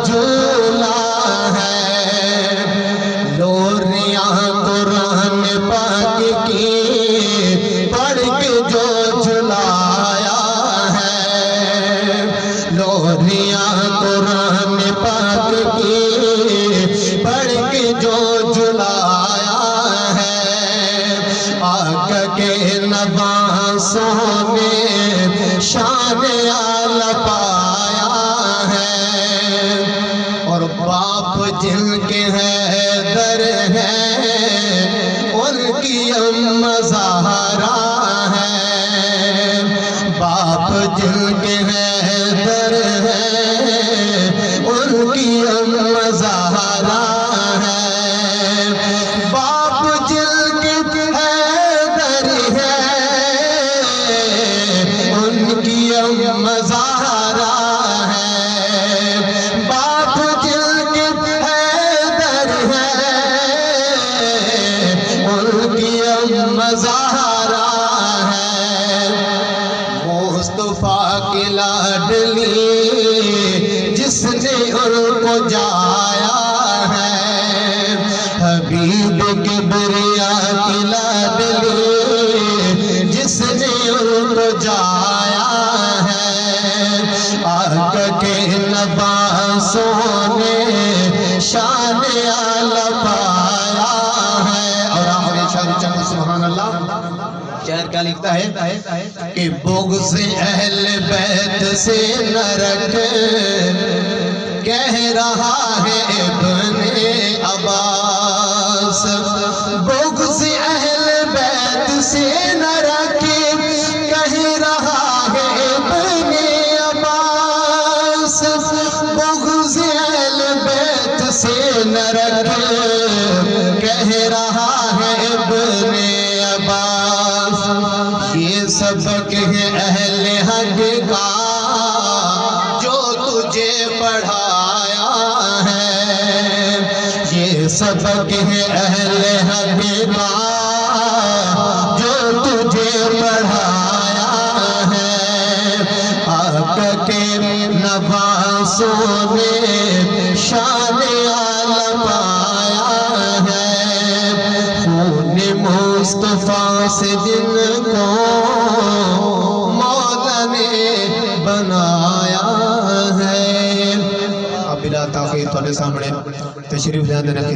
جھولا ہے، لوریاں قرآن پاک کی پڑھ کے جو جھلایا ہے، لوریاں قرآن پاک کی پڑھ کے جو جھلایا ہے، آقا کے نواسوں نے شان اعلی پایا ہے، اور باپ جن کے حیدر ہیں ان کی اماں زہرا ہے، باپ جن کے حیدر ہیں ان کی اماں زہرا ہے، باپ جن کے حیدر ہیں ان کی اماں زہرا ہے، باپ جن کے حیدر ہیں ان کی اماں زہرا ہے، مصطفیٰ کی لاڈلی جس نے ان کو جایا ہے، حبیب کبریا کی لاڈلی جس نے ان کو جایا ہے، آقا کے نواسوں نے شان اعلی پایا ہے۔ اور آخری شعر چند سبحان اللہ، شعر کیا لکھتا ہے کہ بغض اہل بیت سے نہ رکھ، کہہ رہا ہے ابن عباس، بغض اہل بیت سے نہ رکھ، کہہ رہا ہے ابن عباس، بغض اہل بیت سے نہ رکھ، کہہ رہا ہے ابن عباس، یہ سبق ہے اہل حق کا جو تجھے پڑھایا ہے، یہ سبق ہے اہل حق کا جو تجھے پڑھایا ہے، آقا کے نواسوں نے شان اعلی پایا ہے، خون مصطفیٰ سے جن کو مولا نے بنایا ہے۔ اب بلا تاخیر تھوڑے سامنے تشریف لے آنے